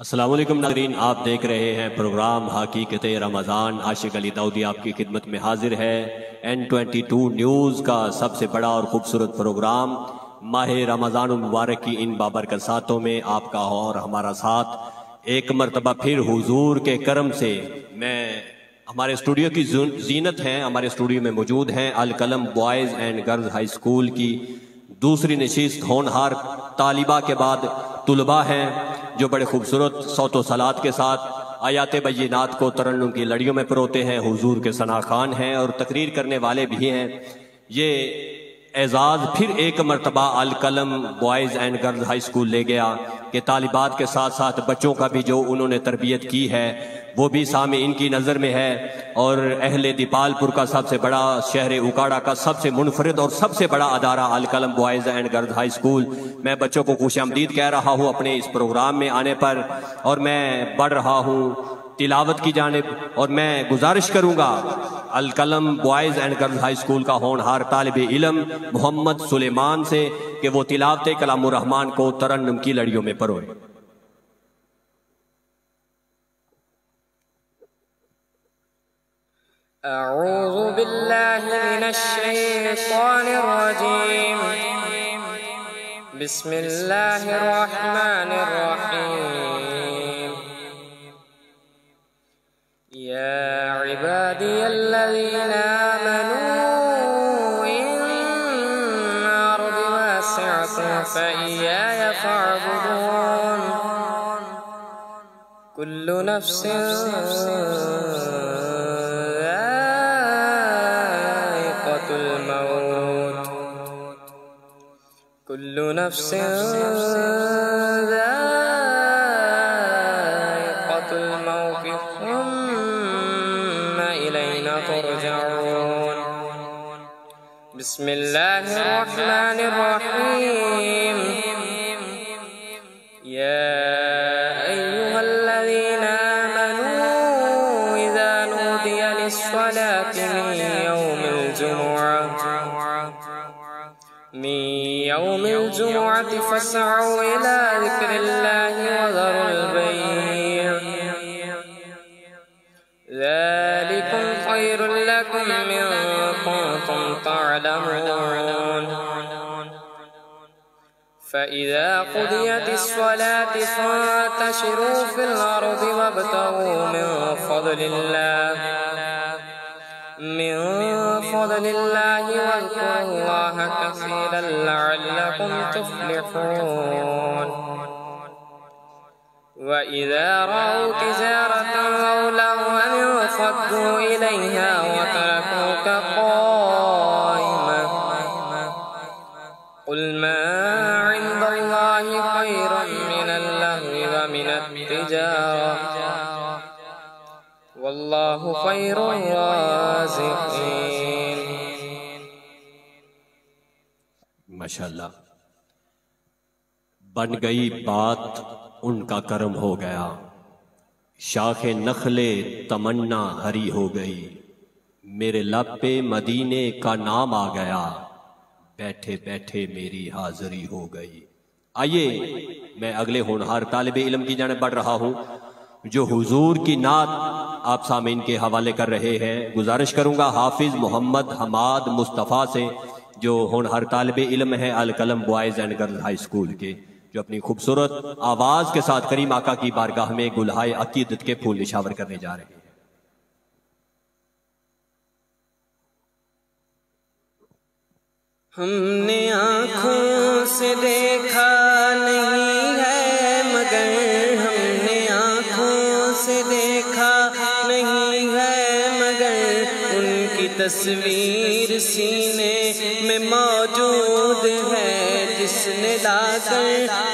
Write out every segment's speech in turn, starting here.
السلام علیکم ناظرین، آپ دیکھ رہے ہیں پروگرام حقیقت رمضان۔ عاشق علی داؤدی آپ کی خدمت میں حاضر ہے۔ N22 نیوز کا سب سے بڑا اور خوبصورت پروگرام ماہ رمضان المبارک کی ان بابرکت ساتوں میں آپ کا اور ہمارا ساتھ ایک مرتبہ پھر حضور کے کرم سے میں ہمارے اسٹوڈیو کی زینت ہیں، ہمارے اسٹوڈیو میں موجود ہیں Alqalam boys and girls high school کی دوسری نشست ہونہار طالبہ کے بعد طلباء ہیں جو بڑے خوبصورت صوت و صلات کے ساتھ آیات بینات کو ترنم کی لڑیوں میں پروتے ہیں، حضور کے ثنا خوان ہیں اور تقریر کرنے والے بھی ہیں۔ یہ اعزاز پھر ایک مرتبہ Alqalam boys and girls high school لے گیا کہ طالبات کے ساتھ ساتھ بچوں کا بھی جو انہوں نے تربیت کی ہے وہ بھی سامعین کی نظر میں ہے، اور اہل دیپال پور کا سب سے بڑا، شہر اکاڑا کا سب سے منفرد اور سب سے بڑا ادارہ Alqalam boys and girls high school. میں بچوں کو خوش آمدید کہہ رہا ہوں اپنے اس پروگرام میں آنے پر، اور میں بڑھ رہا ہوں تلاوت کی جانب، اور میں گزارش کروں گا Alqalam boys and girls high school کا ہونہار طالب علم محمد سلیمان سے کہ وہ تلاوت کلام الرحمن کو ترنم کی لڑیوں میں پروئے۔ اعوذ باللہ من الشیطان الرجیم، بسم اللہ الرحمن الرحیم۔ یا عبادی الذین آمنوا ان ارضی واسعة فإیایا فاعبدون، کل نفس كل نفس ذائقة الموت ثم إلينا ترجعون۔ بسم الله الرحمن الرحيم۔ يا أيها الذين آمنوا إذا نودي للصلاة من يوم الجمعة فاسعوا إلى ذكر الله وذروا البيع، ذلكم خير لكم إن كنتم تعلمون۔ فإذا قضيت الصلاة فانتشروا في الأرض وابتغوا من فضل الله واذكروا الله كثيرا لعلكم تفلحون۔ وإذا رأوا تجارة أو لهوا انفضوا إليها وتركوك قائما، قل ما عند الله خير من اللهو ومن التجارة واللہ خیر الرازقین۔ ماشاءاللہ، بن گئی بات ان کا کرم ہو گیا، شاخ نخل تمنا ہری ہو گئی، میرے لب پہ مدینے کا نام آ گیا، بیٹھے بیٹھے میری حاضری ہو گئی۔ آئیے میں اگلے ہونہار طالب علم کی جانب بڑھ رہا ہوں جو حضور کی نعت آپ سامعین کے حوالے کر رہے ہیں۔ گزارش کروں گا حافظ محمد حماد مصطفیٰ سے جو ہونہار طالب علم ہے Alqalam boys and girls high school کے، جو اپنی خوبصورت آواز کے ساتھ کریم آقا کی بارگاہ میں گلہائے عقیدت کے پھول نشاور کرنے جا رہے ہیں۔ ہم نے آنکھوں سے دیکھا نہیں ہے مگر، ہم نے آنکھوں سے دیکھا نہیں ہے مگر، ان کی تصویر سینے میں موجود ہے، جس نے لا کر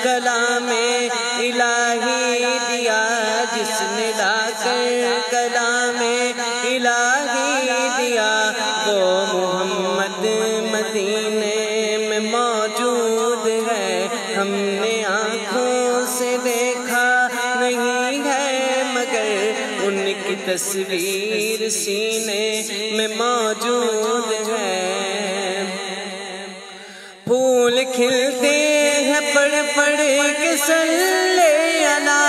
کلام الہی دیا، جس نے لا کر کلام الہی دیا، وہ محمد مدینے میں موجود ہے۔ ہم نے آنکھوں سے دیکھا نہیں ہے مگر، ان کی تصویر سینے میں موجود ہے۔ پھول کھلتے ہیں پڑھ پڑھ کے صلی علی،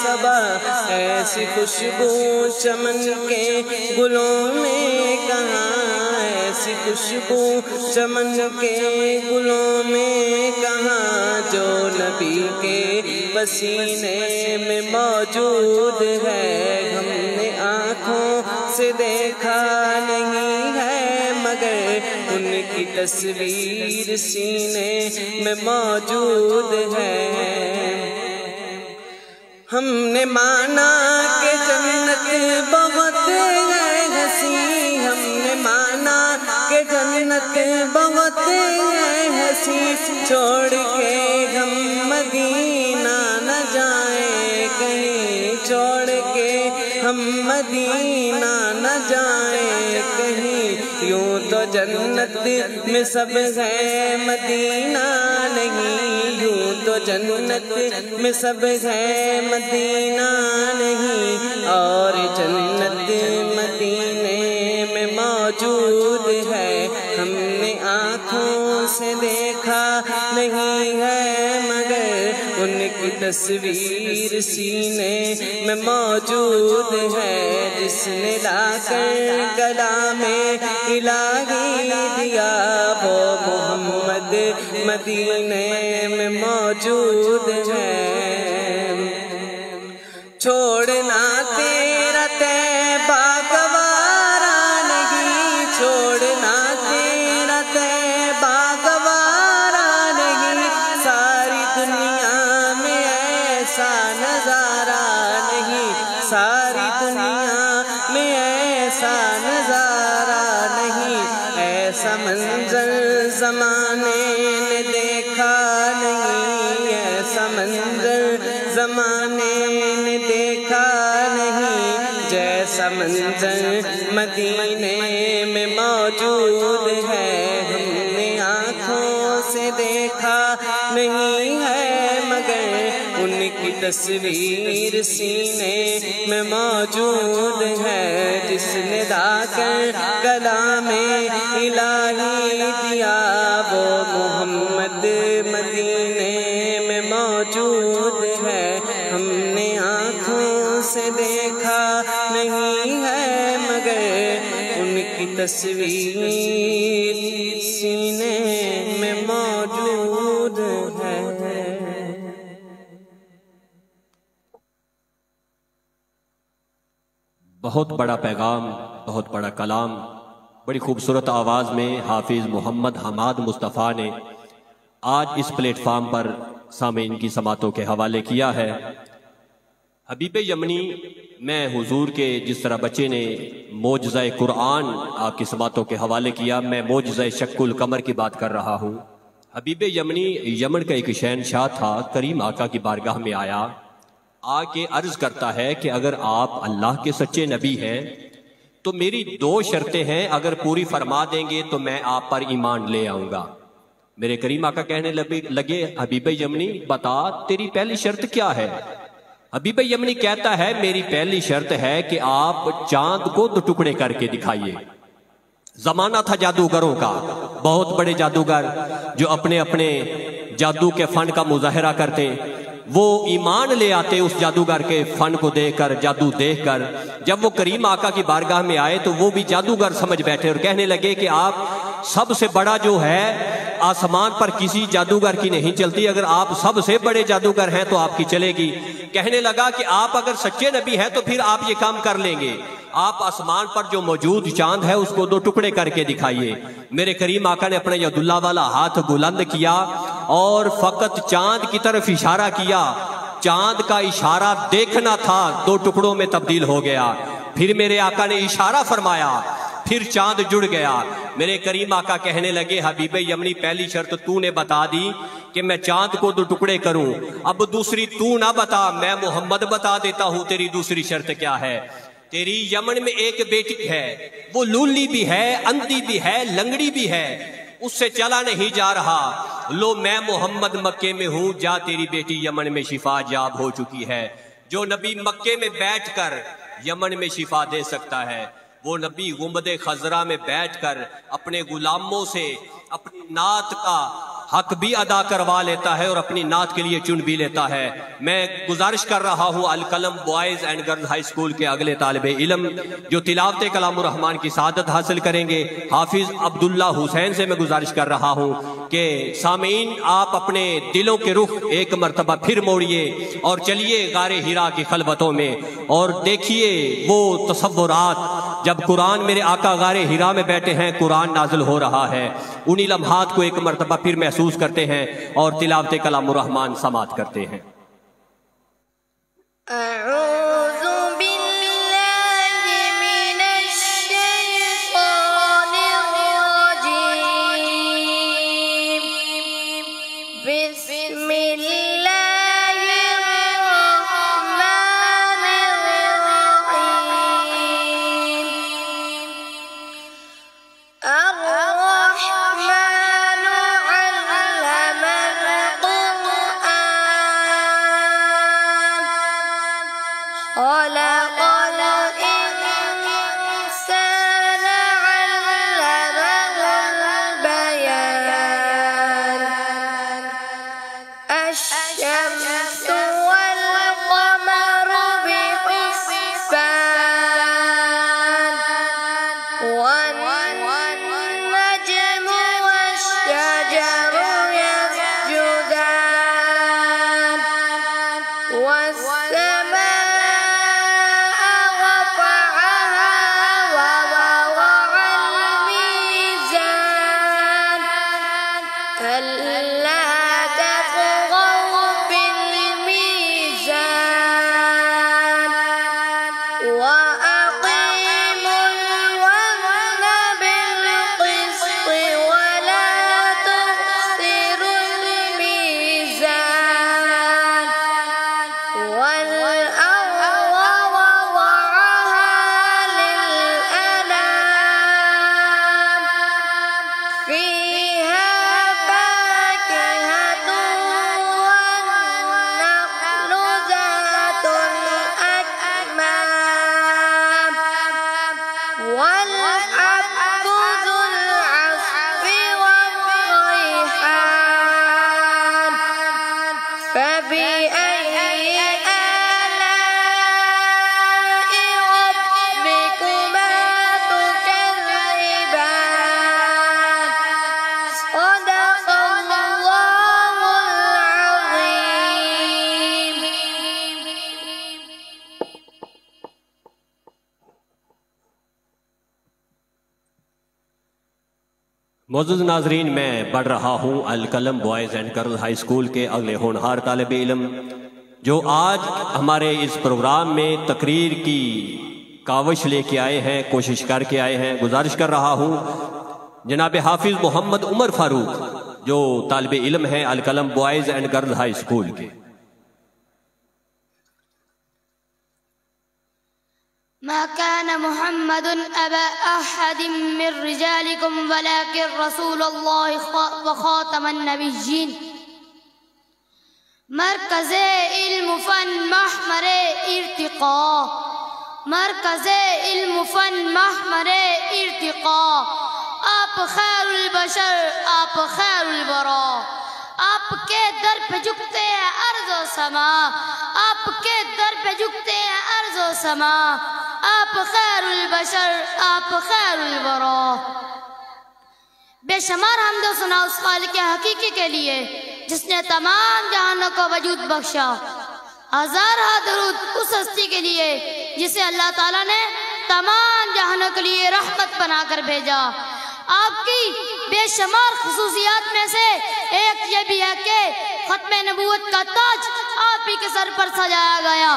صبا ایسی خوشبو چمن کے گلوں میں کہاں، ایسی خوشبو چمن کے گلوں میں کہاں، جو نبی کے پسینے میں موجود ہے، ہم نے آنکھوں سے دیکھا نہیں ہے مگر ان کی تصویر سینے میں موجود ہے۔ ہم نے مانا کہ جنت بہت ہے ہنسی، ہم نے مانا کہ جنت بہت ہے ہنسی، چھوڑ کے ہم مدینہ نہ جائیں کہیں، چھوڑ کے ہم مدینہ نہ جائیں کہیں، یوں تو جنت میں سب ہے مدینہ نہیں، یوں تو جنت میں سب ہے مدینہ نہیں، اور جنت مدینے میں موجود ہے، ہم نے آنکھوں سے دیکھا نہیں ہے مگر ان کی تصویر سینے میں موجود ہے، جس نے لا کر کلام الہی دیا وہ محمد مدینے میں موجود ہے۔ چھوڑنا تیرا طیبہ گوارا نہیں، چھوڑنا تیرا طیبہ گوارا نہیں، ساری دنیا میں ایسا نظارہ نہیں، ساری دنیا میں ایسا نظارہ نہیں، ایسا منظر زمانے نے دیکھا نہیں، ایسا منظر زمانے نے دیکھا نہیں، جیسا منظر مدینے میں موجود ہے، ہم نے آنکھوں سے دیکھا نہیں ہے مگر ان کی تصویر سینے میں موجود ہے، جس نے لا کر کلام الہی دیا وہ محمد مدینے میں موجود ہے، ہم نے آنکھوں سے دیکھا نہیں ہے مگر ان کی تصویر سینے میں موجود ہے۔ بہت بڑا پیغام، بہت بڑا کلام، بڑی خوبصورت آواز میں حافظ محمد حماد مصطفیٰ نے آج اس پلیٹ فارم پر سامعین کی سماعتوں کے حوالے کیا ہے۔ حبیب یمنی، میں حضور کے جس طرح بچے نے معجزہ قرآن آپ کی سماعتوں کے حوالے کیا، میں معجزہ شق القمر کی بات کر رہا ہوں۔ حبیب یمنی یمن کا ایک شہنشاہ تھا، کریم آقا کی بارگاہ میں آیا، آ کے عرض کرتا ہے کہ اگر آپ اللہ کے سچے نبی ہیں تو میری 2 شرطیں ہیں، اگر پوری فرما دیں گے تو میں آپ پر ایمان لے آؤں گا۔ میرے کریم آقا کہنے لگے حبیب یمنی بتا تیری پہلی شرط کیا ہے؟ حبیب یمنی کہتا ہے میری پہلی شرط ہے کہ آپ چاند کو 2 ٹکڑے کر کے دکھائیے۔ زمانہ تھا جادوگروں کا، بہت بڑے جادوگر جو اپنے اپنے جادو کے فن کا مظاہرہ کرتے، وہ ایمان لے آتے اس جادوگر کے فن کو دیکھ کر، جادو دیکھ کر۔ جب وہ کریم آقا کی بارگاہ میں آئے تو وہ بھی جادوگر سمجھ بیٹھے اور کہنے لگے کہ آپ سب سے بڑا جو ہے آسمان پر کسی جادوگر کی نہیں چلتی، اگر آپ سب سے بڑے جادوگر ہیں تو آپ کی چلے گی۔ کہنے لگا کہ آپ اگر سچے نبی ہیں تو پھر آپ یہ کام کر لیں گے، آپ آسمان پر جو موجود چاند ہے اس کو 2 ٹکڑے کر کے دکھائیے۔ میرے کریم آقا نے اپنا ید اللہ والا ہاتھ بلند کیا اور فقط چاند کی طرف اشارہ کیا، چاند کا اشارہ دیکھنا تھا 2 ٹکڑوں میں تبدیل ہو گیا۔ پھر میرے آقا نے اشارہ فرمایا، پھر چاند جڑ گیا۔ میرے کریم آقا کہنے لگے حبیب یمنی پہلی شرط تو نے بتا دی کہ میں چاند کو 2 ٹکڑے کروں، اب دوسری تو نہ بتا، میں محمد بتا دیتا ہوں تیری دوسری شرط کیا ہے۔ تیری یمن میں ایک بیٹی ہے، وہ لولی بھی ہے، اندھی بھی ہے، لنگڑی بھی ہے، اس سے چلا نہیں جا رہا، لو میں محمد مکے میں ہوں، جا تیری بیٹی یمن میں شفا یاب ہو چکی ہے۔ جو نبی مکے میں بیٹھ کر یمن میں شفا دے سکتا ہے، وہ نبی گنبد خضرا میں بیٹھ کر اپنے غلاموں سے اپنی نعت کا حق بھی ادا کروا لیتا ہے اور اپنی نعت کے لیے چن بھی لیتا ہے۔ میں گزارش کر رہا ہوں Alqalam boys and girls high school کے اگلے طالب علم جو تلاوت کلام الرحمن کی سعادت حاصل کریں گے، حافظ عبداللہ حسین سے میں گزارش کر رہا ہوں کہ سامعین آپ اپنے دلوں کے رخ ایک مرتبہ پھر موڑیے اور چلیے غار ہیرا کی خلوتوں میں اور دیکھیے وہ تصورات جب قرآن میرے آقا غار ہیرا میں بیٹھے ہیں، قرآن نازل ہو رہا ہے، انہی لمحات کو ایک مرتبہ پھر محسوس کرتے ہیں اور تلاوت کلام الرحمن سماعت کرتے ہیں۔ اعوذ باللہ من الشیطان الرجیم، بسم اللہ الرحمن الرحیم۔ الرحمن علم القرآن، خلق الإنسان علمه البيان، الشمس والقمر بحسبان، والنجم والشجر يسجدان، والسماء رفعها ووضع الميزان، ألا تطغوا في الميزان، وأقيموا الوزن بالقسط ولا تخسروا الميزان، والأرض وضعها للأنام، فيها فاكهة والنخل ذات الأكمام، والحب ذو العصف والريحان، فبأي آلاء ربكما تكذبان؟ صدق الله العظيم۔ معزز ناظرین، میں پڑھ رہا ہوں Alqalam boys and girls high school کے اگلے ہونہار طالب علم جو آج ہمارے اس پروگرام میں تقریر کی کاوش لے کے آئے ہیں، کوشش کر کے آئے ہیں۔ گزارش کر رہا ہوں جناب حافظ محمد عمر فاروق جو طالب علم ہیں Alqalam boys and girls high school کے۔ ما كان محمد أبا أحد من رجالكم ولكن رسول الله وخاتم النبيين۔ مرکز علم فن محمر ارتقاء، مرکز علم فن محمر ارتقاء، آپ خیر البشر، آپ خیر البرا، آپ کے در پہ جھکتے ہیں ارض و سما، آپ کے در پہ جھکتے ہیں ارض و سما، آپ خیر البشر، آپ خیر البرا۔ بے شمار حمد و ثنا اس خالق حقیقی کے لیے جس نے تمام جہانوں کو وجود بخشا، ہزارہ درود اس ہستی کے لیے جسے اللہ تعالیٰ نے تمام جہانوں کے لیے رحمت بنا کر بھیجا۔ آپ کی بے شمار خصوصیات میں سے ایک یہ بھی ہے کہ ختم نبوت کا تاج آپ ہی کے سر پر سجایا گیا،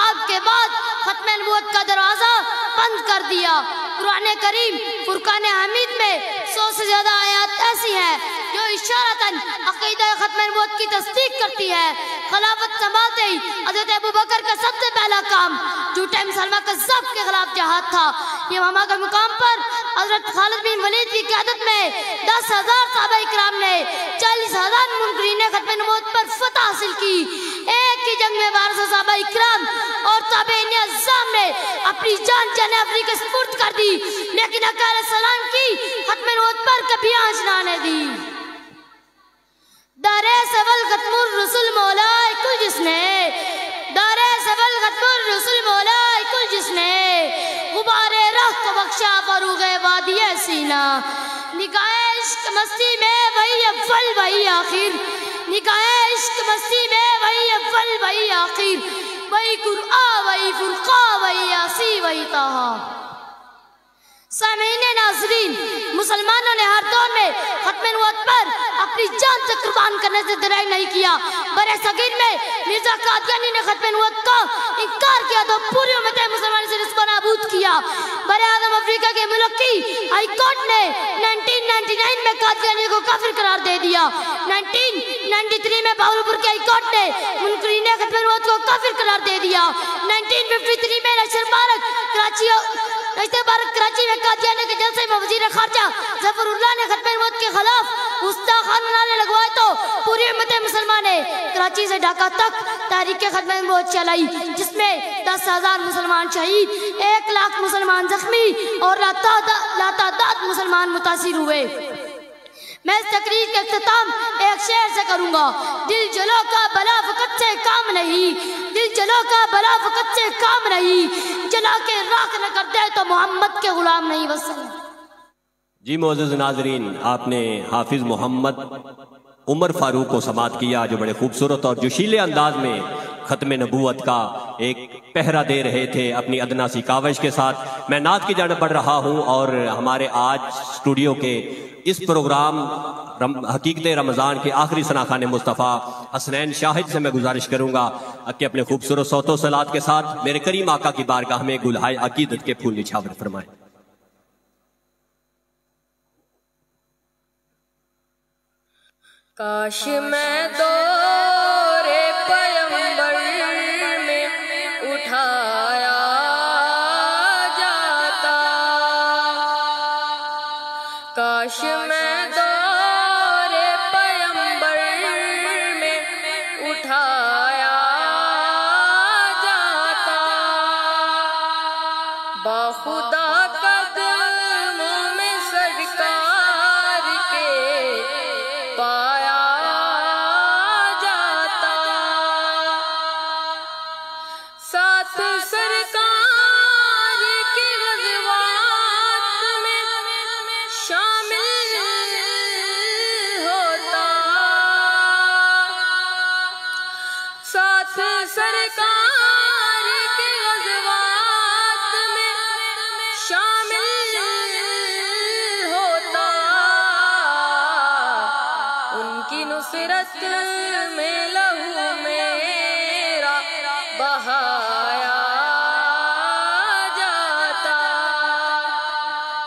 آپ کے بعد ختم نبوت کا دروازہ بند کر دیا۔ قرآن کریم فرقان حمید میں 100 سے زیادہ آیات ایسی ہیں جو اشارتاً عقیدہ ختم نبوت کی تصدیق کرتی ہے۔ خلافت سنبھالتے ہی حضرت ابوبکر کا سب سے پہلا کام جھوٹے مسلمہ کذاب کے خلاف جہاد تھا۔ یہ وہاں کے مقام پر حضرت خالد بن ولید کی قیادت میں 10,000 صحابہ اکرام نے 40,000 منکرین ختم نبوت پر فتح حاصل کی۔ ایک ہی جنگ میں 1200 صحابہ اکرام اور تابعین اعظام نے اپنی جان افری کے سپرد کر دی، لیکن آقا علیہ السلام کی ختم نبوت پر کبھی آنچ نہ آنے دی۔ دارے سبل ختم الرسل مولا کل جس نے، دارے سبل ختم الرسل مولا کل جس نے، غبار راہ کو بخشا فروغ وادی سینہ، نگاہ عشق مستی میں وہی اول وہی آخر، نگاہ عشق مستی میں وہی اول وہی آخر، وہی قرآن وہی فرقان وہی یاسی وہی طہا۔ سامعین ناظرین، مسلمانوں نے ہر دور میں ختم نبوت پر اپنی جان سے قربان کرنے سے درائے نہیں کیا۔ برِ صغیر میں مرزا قادیانی نے ختم نبوت کا انکار کیا تو پوری امت مسلمان سے نسب و نابود کیا۔ براعظم افریقہ کے ملک کی ہائی کورٹ نے 1999 میں قادیانی کو کافر قرار دے دیا۔ 1993 میں بہاولپور کے ہائی کورٹ نے منکرین ختم نبوت کو کافر قرار دے دیا۔ 1953 میں نشر بھارت کراچی میں قادیانی کے جلسے میں وزیر خارجہ ظفر اللہ نے ختم نبوت کے خلاف گستاخانہ نعرے لگوائے تو پوری امت مسلمان نے کراچی سے ڈھاکہ تک تحریک ختم نبوت چلائی، جس میں 10,000 مسلمان شہید، 1 لاکھ مسلمان زخمی اور لاتعداد مسلمان متاثر ہوئے۔ میں اس تقریر کے اختتام ایک شعر سے کروں گا۔ دل جلو کا بلا فقط سے کام نہیں، دل جلو کا بلا فقط سے کام نہیں، جلا کے راکھ نہ کر دے تو محمد کے غلام نہیں وسلم۔ جی معزز ناظرین، آپ نے حافظ محمد عمر فاروق کو سماعت کیا، جو بڑے خوبصورت اور جوشیلے انداز میں ختم نبوت کا ایک پہرا دے رہے تھے اپنی ادنا سی کاوش کے ساتھ۔ میں نعت کی جانب بڑھ رہا ہوں اور ہمارے آج اسٹوڈیو کے اس پروگرام حقیقت رمضان کے آخری ثناخوان مصطفیٰ حسنین شاہد سے میں گزارش کروں گا کہ اپنے خوبصورت صوت و صلات کے ساتھ میرے کریم آقا کی بارگاہ میں گلہائے عقیدت کے پھول نچھاور فرمائیں۔ کاش میں دور پیغمبر میں اٹھایا جاتا، کاش میں دور پیغمبر میں اٹھایا جاتا، باخدا قدموں میں سرکار کے پایا جاتا، ساتھ سرکار کے غزوات میں شامل ہوتا، ساتھ سرکار کے غزوات میں شامل ہوتا، ان کی نصرت میں لہو میرا بہایا جاتا،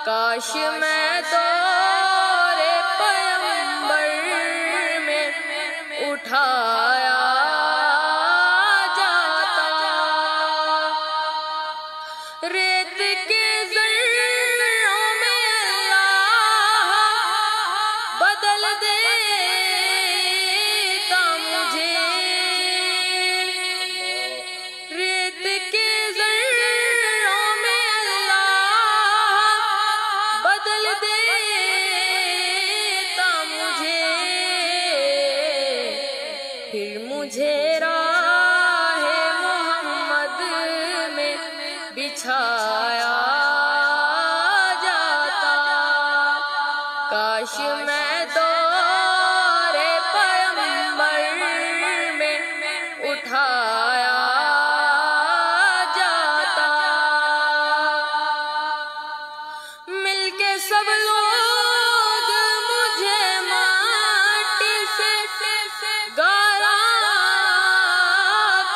کاش میں دور پیغمبر میں اٹھایا جاتا، ریت کے ذروں میں اللہ بدل دیتا مجھے، ریت کے ذروں میں اللہ بدل دیتا مجھے، پھر مجھے راہ محمد میں بچھایا جاتا، کاش میں دور پیغمبر میں اٹھایا جاتا، مل کے سب لوگ مجھے ماٹی سے گارا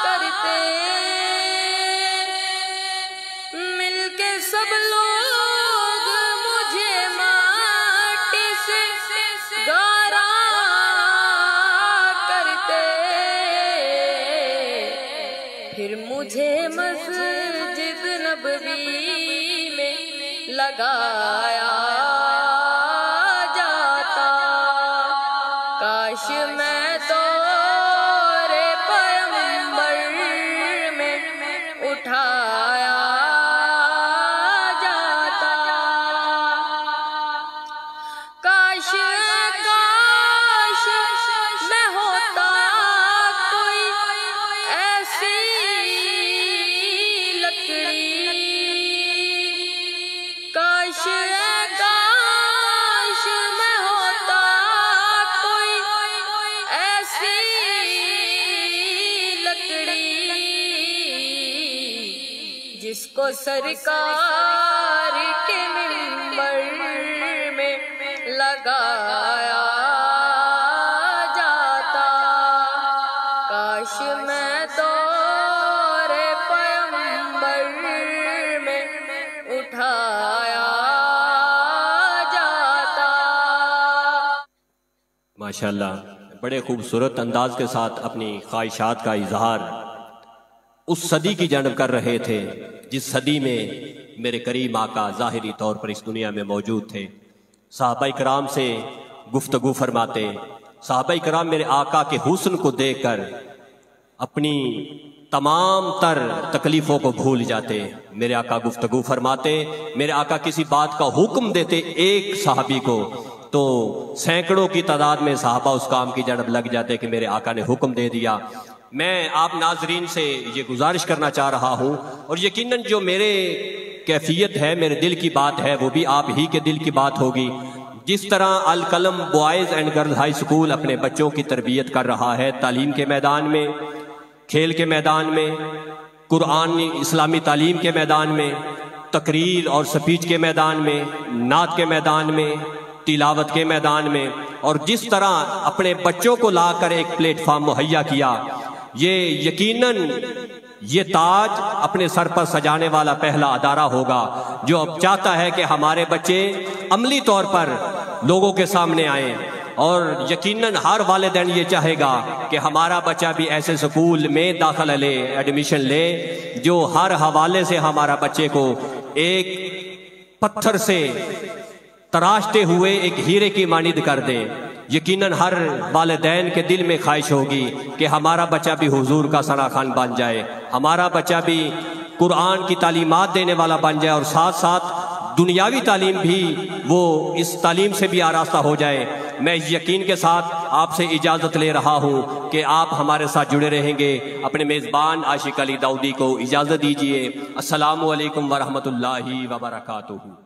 کرتے، مل کے سب لوگ مجھے ماٹی سے گارا کرتے، پھر مجھے مسجد نبوی میں لگایا جاتا، کاش میں دور پیغمبر میں اٹھایا جاتا، کاش کاش جس کو سرکار کے منبر میں لگایا جاتا، کاش میں دور پیغمبر میں اٹھایا جاتا۔ ماشاءاللہ، بڑے خوبصورت انداز کے ساتھ اپنی خواہشات کا اظہار اس صدی کی جانب کر رہے تھے جس صدی میں میرے کریم آقا ظاہری طور پر اس دنیا میں موجود تھے۔ صحابہ کرام سے گفتگو فرماتے، صحابہ کرام میرے آقا کے حسن کو دیکھ کر اپنی تمام تر تکلیفوں کو بھول جاتے۔ میرے آقا گفتگو فرماتے، میرے آقا کسی بات کا حکم دیتے ایک صحابی کو تو سینکڑوں کی تعداد میں صحابہ اس کام کی جانب لگ جاتے کہ میرے آقا نے حکم دے دیا۔ میں آپ ناظرین سے یہ گزارش کرنا چاہ رہا ہوں، اور یقیناً جو میرے کیفیت ہے، میرے دل کی بات ہے، وہ بھی آپ ہی کے دل کی بات ہوگی۔ جس طرح Alqalam boys and girls high school اپنے بچوں کی تربیت کر رہا ہے، تعلیم کے میدان میں، کھیل کے میدان میں، قرآن اسلامی تعلیم کے میدان میں، تقریر اور سپیچ کے میدان میں، نعت کے میدان میں، تلاوت کے میدان میں، اور جس طرح اپنے بچوں کو لا کر ایک پلیٹ فارم مہیا کیا، یہ یقیناً یہ تاج اپنے سر پر سجانے والا پہلا ادارہ ہوگا جو اب چاہتا ہے کہ ہمارے بچے عملی طور پر لوگوں کے سامنے آئیں، اور یقیناً ہر والدین یہ چاہے گا کہ ہمارا بچہ بھی ایسے سکول میں داخلہ لے، ایڈمیشن لے، جو ہر حوالے سے ہمارا بچے کو ایک پتھر سے تراشتے ہوئے ایک ہیرے کی مانند کر دیں۔ یقیناً ہر والدین کے دل میں خواہش ہوگی کہ ہمارا بچہ بھی حضور کا ثنا خوان بن جائے، ہمارا بچہ بھی قرآن کی تعلیمات دینے والا بن جائے، اور ساتھ ساتھ دنیاوی تعلیم بھی وہ اس تعلیم سے بھی آراستہ ہو جائے۔ میں یقین کے ساتھ آپ سے اجازت لے رہا ہوں کہ آپ ہمارے ساتھ جڑے رہیں گے۔ اپنے میزبان عاشق علی داؤدی کو اجازت دیجیے۔ السلام علیکم ورحمۃ اللہ وبرکاتہ۔